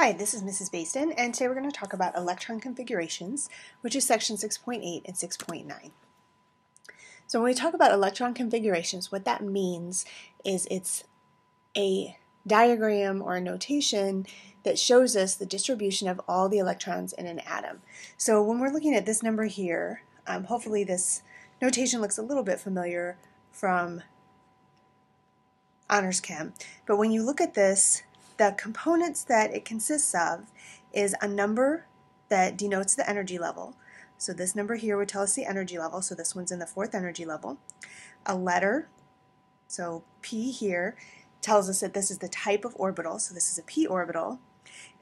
Hi, this is Mrs. Baston, and today we're going to talk about electron configurations, which is section 6.8 and 6.9. So when we talk about electron configurations, what that means is it's a diagram or a notation that shows us the distribution of all the electrons in an atom. So when we're looking at this number here, hopefully this notation looks a little bit familiar from Honors Chem, but when you look at this, the components that it consists of is a number that denotes the energy level. So this number here would tell us the energy level, so this one's in the 4th energy level. A letter, so P here, tells us that this is the type of orbital, so this is a p orbital.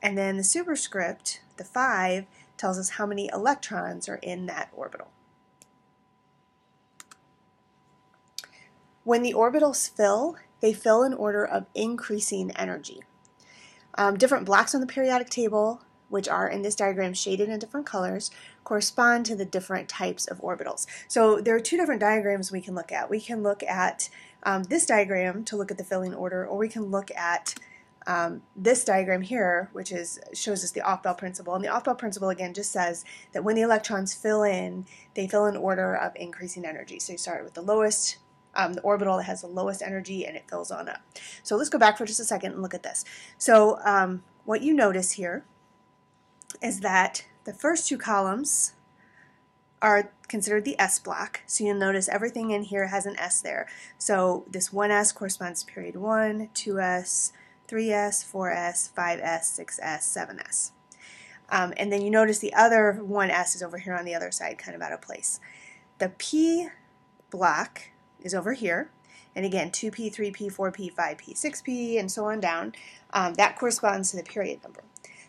And then the superscript, the 5, tells us how many electrons are in that orbital. When the orbitals fill, they fill in order of increasing energy. Different blocks on the periodic table, which are in this diagram shaded in different colors, correspond to the different types of orbitals. So there are two different diagrams we can look at. We can look at this diagram to look at the filling order, or we can look at this diagram here, which shows us the off-bell principle. And the off-bell principle, again, just says that when the electrons fill in, they fill in order of increasing energy. So you start with the lowest, the orbital that has the lowest energy, and it fills on up. So let's go back for just a second and look at this. So what you notice here is that the first two columns are considered the S block. So you'll notice everything in here has an S there. So this 1S corresponds to period 1, 2S, 3S, 4S, 5S, 6S, 7S. And then you notice the other 1S is over here on the other side, kind of out of place. The P block is over here, and again 2p, 3p, 4p, 5p, 6p, and so on down. That corresponds to the period number.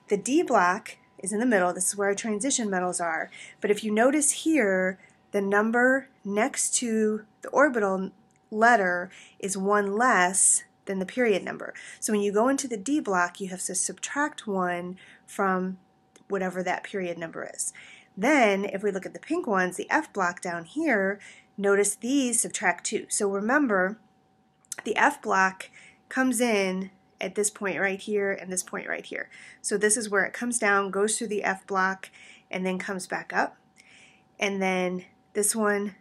The D block is in the middle. This is where our transition metals are, but if you notice here, the number next to the orbital letter is 1 less than the period number. So when you go into the D block, you have to subtract 1 from whatever that period number is. Then if we look at the pink ones, the F block down here, notice these subtract 2. So remember, the F block comes in at this point right here and this point right here. So this is where it comes down, goes through the F block, and then comes back up. And then this one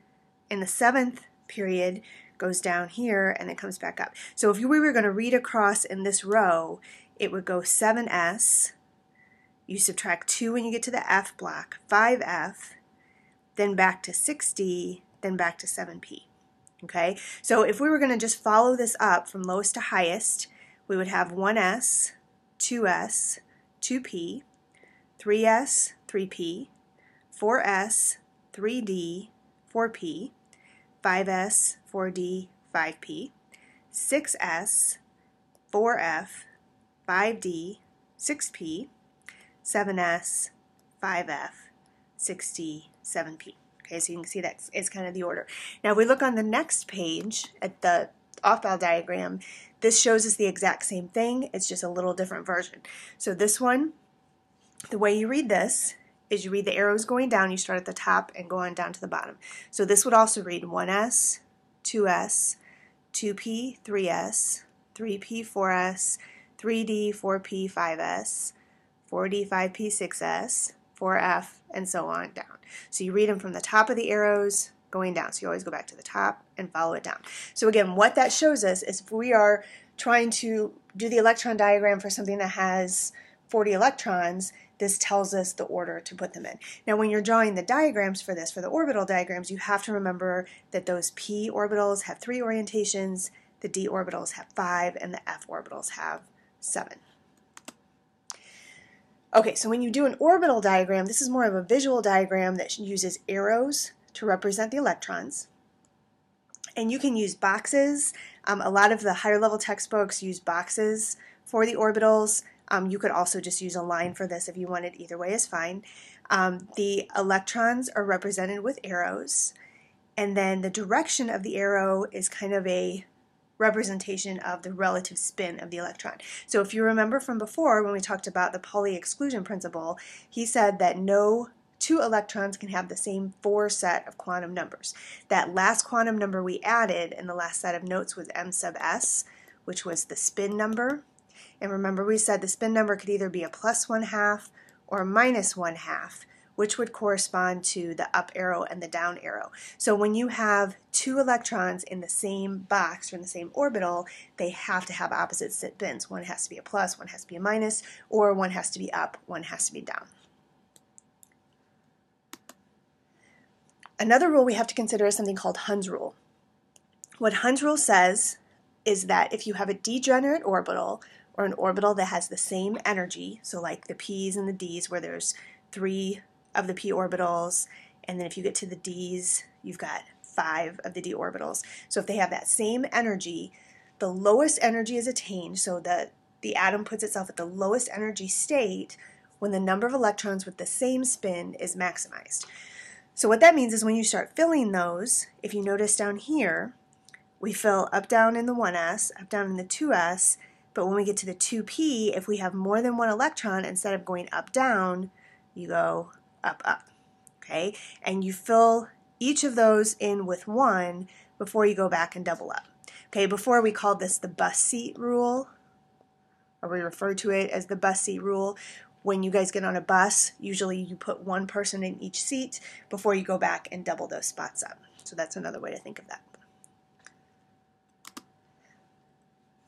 in the 7th period goes down here and then comes back up. So if we were going to read across in this row, it would go 7S, you subtract 2 when you get to the F block, 5F, then back to 6D, then back to 7p. Okay, so if we were going to just follow this up from lowest to highest, we would have 1s, 2s, 2p, 3s, 3p, 4s, 3d, 4p, 5s, 4d, 5p, 6s, 4f, 5d, 6p, 7s, 5f, 6d, 7p. Okay, so you can see that is kind of the order. Now if we look on the next page at the off-bell diagram, this shows us the exact same thing, it's just a little different version. So this one, the way you read this is you read the arrows going down, you start at the top and go on down to the bottom. So this would also read 1s, 2s, 2p, 3s, 3p, 4s, 3d, 4p, 5s, 4d, 5p, 6s, 4f, and so on down. So you read them from the top of the arrows going down. So you always go back to the top and follow it down. So again, what that shows us is if we are trying to do the electron diagram for something that has 40 electrons, this tells us the order to put them in. Now when you're drawing the diagrams for this, for the orbital diagrams, you have to remember that those p orbitals have 3 orientations, the d orbitals have 5, and the f orbitals have 7. Okay, so when you do an orbital diagram, this is more of a visual diagram that uses arrows to represent the electrons. And you can use boxes. A lot of the higher level textbooks use boxes for the orbitals. You could also just use a line for this if you wanted. Either way is fine. The electrons are represented with arrows, and then the direction of the arrow is kind of a representation of the relative spin of the electron. So if you remember from before when we talked about the Pauli exclusion principle, he said that no 2 electrons can have the same 4 set of quantum numbers. That last quantum number we added in the last set of notes was m sub s, which was the spin number, And remember we said the spin number could either be a +1/2 or a -1/2, which would correspond to the up arrow and the down arrow. So when you have two electrons in the same box or in the same orbital, they have to have opposite spins. One has to be a plus, one has to be a minus, or one has to be up, one has to be down. Another rule we have to consider is something called Hund's rule. What Hund's rule says is that if you have a degenerate orbital, or an orbital that has the same energy, so like the p's and the d's where there's 3 of the p orbitals, and then if you get to the d's, you've got 5 of the d orbitals. So if they have that same energy, the lowest energy is attained, so that the atom puts itself at the lowest energy state when the number of electrons with the same spin is maximized. So what that means is when you start filling those, if you notice down here, we fill up down in the 1s, up down in the 2s, but when we get to the 2p, if we have more than one electron, instead of going up down, you go up up, okay? And you fill each of those in with 1 before you go back and double up. Okay, before we called this the bus seat rule, or we referred to it as the bus seat rule. When you guys get on a bus, usually you put one person in each seat before you go back and double those spots up. So that's another way to think of that.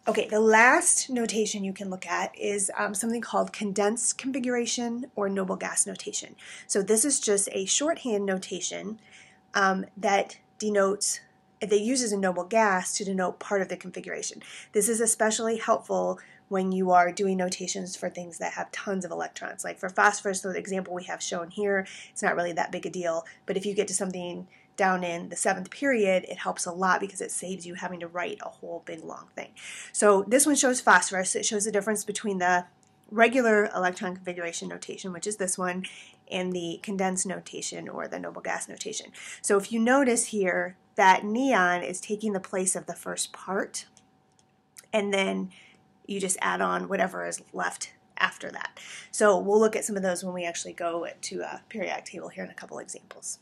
Okay, the last notation you can look at is something called condensed configuration or noble gas notation. So this is just a shorthand notation that uses a noble gas to denote part of the configuration. This is especially helpful when you are doing notations for things that have tons of electrons. Like for phosphorus, so the example we have shown here, it's not really that big a deal, but if you get to something down in the 7th period, it helps a lot because it saves you having to write a whole big long thing. So this one shows phosphorus. It shows the difference between the regular electron configuration notation, which is this one, and the condensed notation or the noble gas notation. So if you notice here that neon is taking the place of the first part, and then you just add on whatever is left after that. So we'll look at some of those when we actually go to a periodic table here in a couple examples.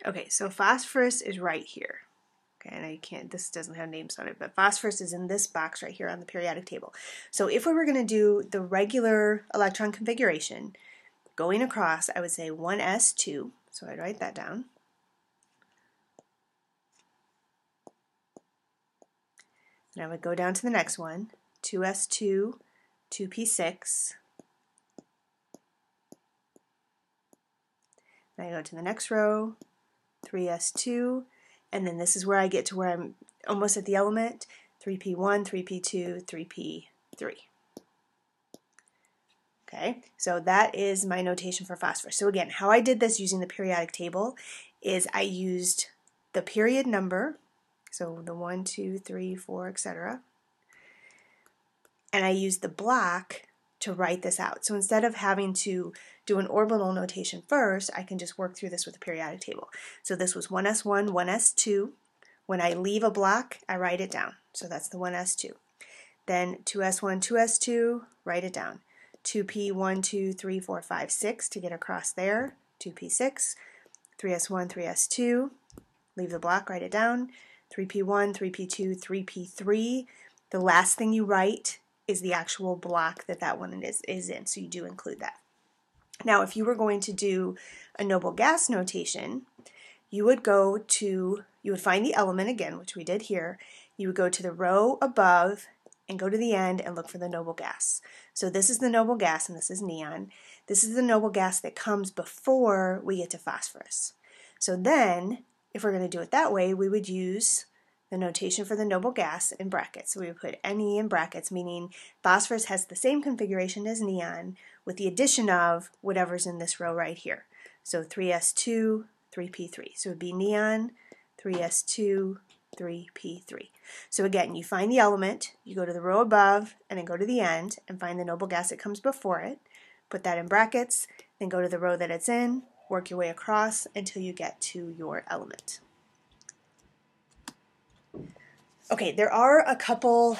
Okay, so phosphorus is right here. Okay, and I can't, this doesn't have names on it, but phosphorus is in this box right here on the periodic table. So if we were going to do the regular electron configuration, going across, I would say 1s2, so I'd write that down. And I would go down to the next one, 2s2, 2p6. And I go to the next row, 3s2, and then this is where I get to where I'm almost at the element, 3p1, 3p2, 3p3. Okay, so that is my notation for phosphorus. So again, how I did this using the periodic table is I used the period number, so the 1, 2, 3, 4, etc. And I used the block to write this out. So instead of having to do an orbital notation first, I can just work through this with the periodic table. So this was 1s1, 1s2. When I leave a block, I write it down. So that's the 1s2. Then 2s1, 2s2, write it down. 2p, 1, 2, 3, 4, 5, 6 to get across there. 2p6, 3s1, 3s2, leave the block, write it down. 3p1, 3p2, 3p3. The last thing you write is the actual block that one is in, so you do include that. Now, if you were going to do a noble gas notation, you would find the element again, which we did here. You would go to the row above and go to the end and look for the noble gas. So this is the noble gas, and this is neon. This is the noble gas that comes before we get to phosphorus. So then, if we're going to do it that way, we would use the notation for the noble gas in brackets. So we would put Ne in brackets, meaning phosphorus has the same configuration as neon with the addition of whatever's in this row right here. So 3s2, 3p3. So it would be neon, 3s2, 3p3. So again, you find the element, you go to the row above, and then go to the end and find the noble gas that comes before it. Put that in brackets, then go to the row that it's in, work your way across until you get to your element. Okay, there are a couple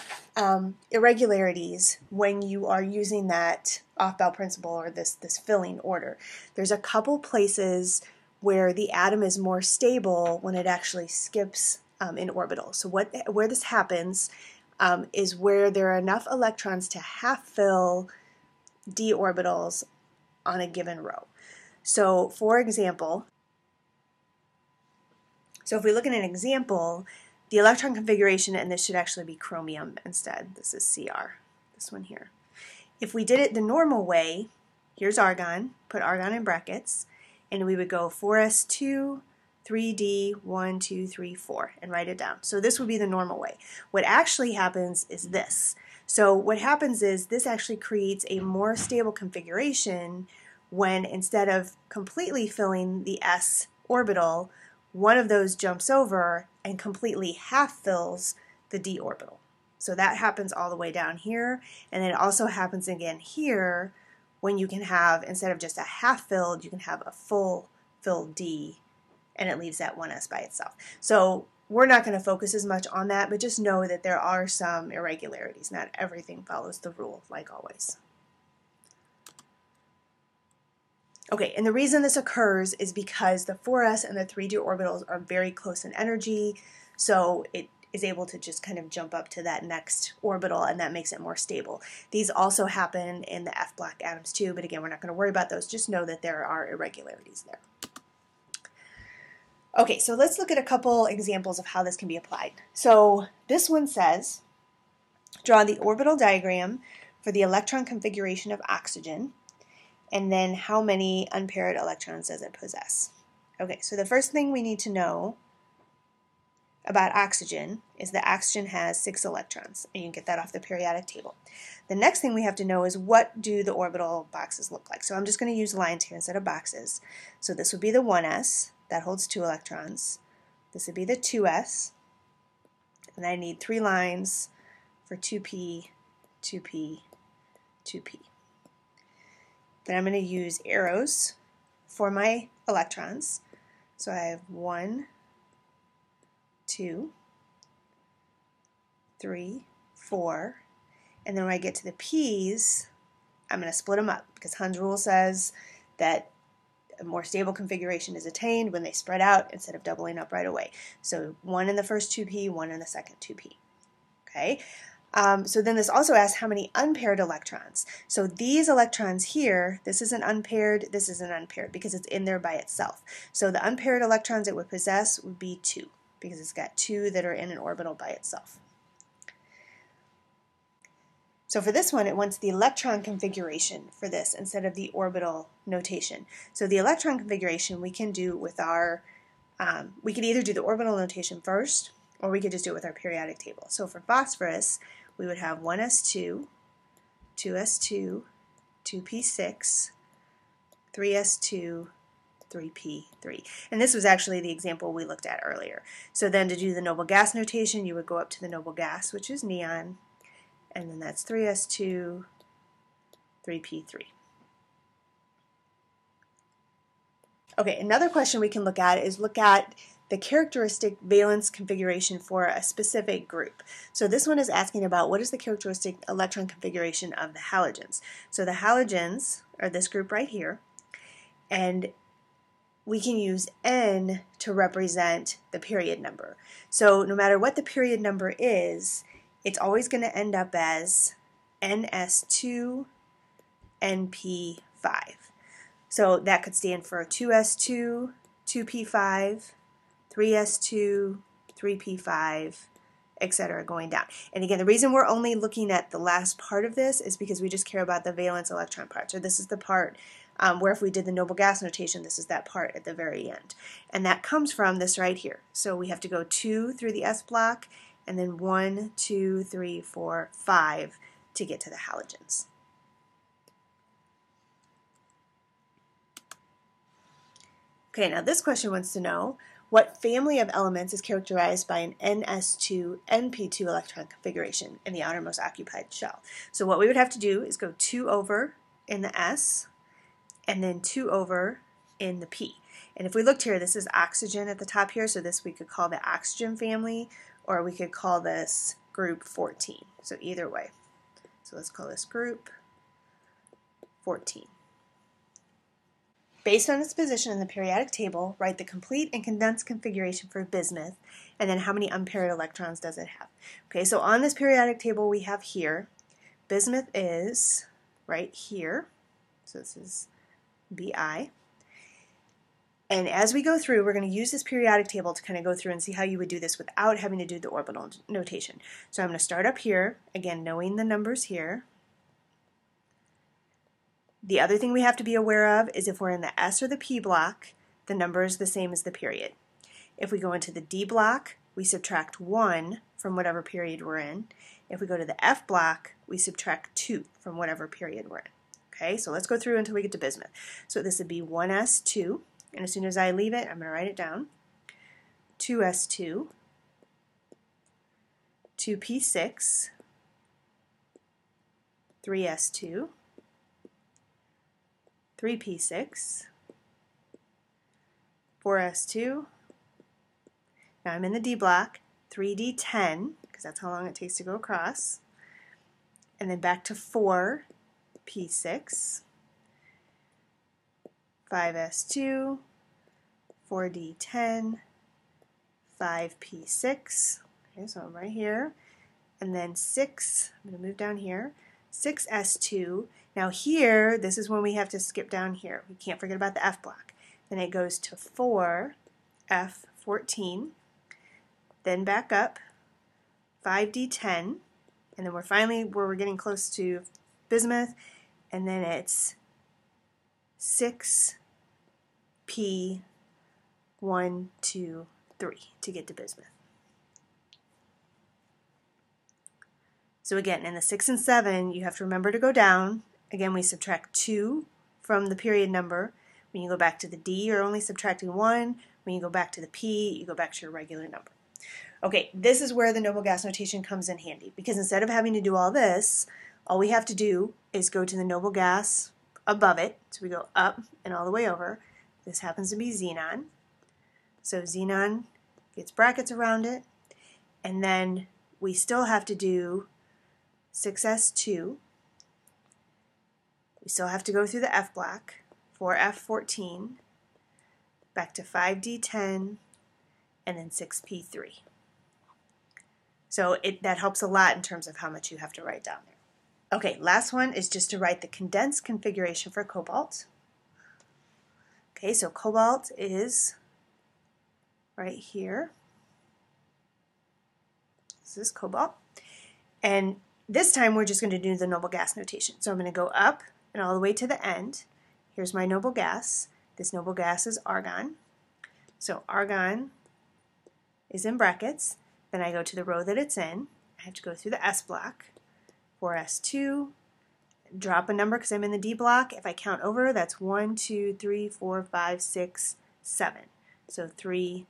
irregularities when you are using that off-bell principle or this filling order. There's a couple places where the atom is more stable when it actually skips in orbital. So where this happens is where there are enough electrons to half fill d orbitals on a given row. So for example, if we look at an example, the electron configuration, and this should actually be chromium instead, this is Cr, this one here. If we did it the normal way, here's argon, put argon in brackets, and we would go 4s2, 3d, 1, 2, 3, 4, and write it down. So this would be the normal way. What actually happens is this. So what happens is this actually creates a more stable configuration when instead of completely filling the s orbital, one of those jumps over and completely half fills the d orbital. So that happens all the way down here, and then it also happens again here when you can have, instead of just a half filled, you can have a full filled d, and it leaves that 1s by itself. So we're not going to focus as much on that, but just know that there are some irregularities. Not everything follows the rule, like always. Okay, and the reason this occurs is because the 4s and the 3d orbitals are very close in energy, so it is able to just kind of jump up to that next orbital, and that makes it more stable. These also happen in the F block atoms too, but again, we're not going to worry about those. Just know that there are irregularities there. Okay, so let's look at a couple examples of how this can be applied. So this one says, draw the orbital diagram for the electron configuration of oxygen, and then how many unpaired electrons does it possess? Okay, so the first thing we need to know about oxygen is that oxygen has 6 electrons, and you can get that off the periodic table. The next thing we have to know is what do the orbital boxes look like. So I'm just going to use lines here instead of boxes. So this would be the 1s, that holds 2 electrons. This would be the 2s, and I need 3 lines for 2p, 2p, 2p. Then I'm going to use arrows for my electrons. So I have 1, 2, 3, 4, and then when I get to the p's, I'm going to split them up because Hund's rule says that a more stable configuration is attained when they spread out instead of doubling up right away. So 1 in the first 2p, 1 in the second 2p. Okay. So then this also asks how many unpaired electrons. So these electrons here, this is an unpaired, this is an unpaired because it's in there by itself. So the unpaired electrons it would possess would be 2 because it's got 2 that are in an orbital by itself. So for this one, it wants the electron configuration for this instead of the orbital notation. So the electron configuration we can do with our, we could either do the orbital notation first, or we could just do it with our periodic table. So for phosphorus, we would have 1s2, 2s2, 2p6, 3s2, 3p3. And this was actually the example we looked at earlier. So then to do the noble gas notation, you would go up to the noble gas, which is neon, and then that's 3s2, 3p3. Okay, another question we can look at is look at the characteristic valence configuration for a specific group. So this one is asking about what is the characteristic electron configuration of the halogens. So the halogens are this group right here, and we can use N to represent the period number. So no matter what the period number is, it's always going to end up as NS2 NP5. So that could stand for 2s2, 2p5, 3s2, 3p5, etc. going down. And again, the reason we're only looking at the last part of this is because we just care about the valence electron part. So this is the part where if we did the noble gas notation, this is that part at the very end. And that comes from this right here. So we have to go 2 through the S block, and then 1, 2, 3, 4, 5 to get to the halogens. Okay, now this question wants to know what family of elements is characterized by an NS2 NP2 electron configuration in the outermost occupied shell. So what we would have to do is go 2 over in the S and then 2 over in the P. And if we looked here, this is oxygen at the top here, so this we could call the oxygen family, or we could call this group 14. So either way. So let's call this group 14. Based on its position in the periodic table, write the complete and condensed configuration for bismuth, and then how many unpaired electrons does it have. Okay, so on this periodic table we have here, bismuth is right here, so this is Bi. And as we go through, we're going to use this periodic table to kind of go through and see how you would do this without having to do the orbital notation. So I'm going to start up here, again knowing the numbers here. The other thing we have to be aware of is if we're in the S or the P block, the number is the same as the period. If we go into the D block, we subtract 1 from whatever period we're in. If we go to the F block, we subtract 2 from whatever period we're in. Okay, so let's go through until we get to bismuth. So this would be 1s2, and as soon as I leave it, I'm going to write it down. 2s2, 2p6, 3s2, 3p6, 4s2, now I'm in the D block, 3d10, because that's how long it takes to go across, and then back to 4p6, 5s2, 4d10, 5p6, okay, so I'm right here, and then 6, I'm going to move down here, 6s2. Now here, this is when we have to skip down here. We can't forget about the F block. Then it goes to 4f14, then back up, 5d10, and then we're finally where we're getting close to bismuth, and then it's 6p1, 2, 3 to get to bismuth. So again, in the 6 and 7, you have to remember to go down. Again, we subtract 2 from the period number. When you go back to the D, you're only subtracting 1. When you go back to the P, you go back to your regular number. Okay, this is where the noble gas notation comes in handy, because instead of having to do all this, all we have to do is go to the noble gas above it. So we go up and all the way over. This happens to be xenon. So xenon gets brackets around it, and then we still have to do 6s2. We still have to go through the F block, 4f14, back to 5d10, and then 6p3. So that helps a lot in terms of how much you have to write down there. Okay, last one is just to write the condensed configuration for cobalt. Okay, so cobalt is right here. This is cobalt. And this time we're just going to do the noble gas notation. So I'm going to go up and all the way to the end. Here's my noble gas. This noble gas is argon. So argon is in brackets. Then I go to the row that it's in. I have to go through the S block. 4s2. Drop a number because I'm in the D block. If I count over, that's 1, 2, 3, 4, 5, 6, 7. So 3d7.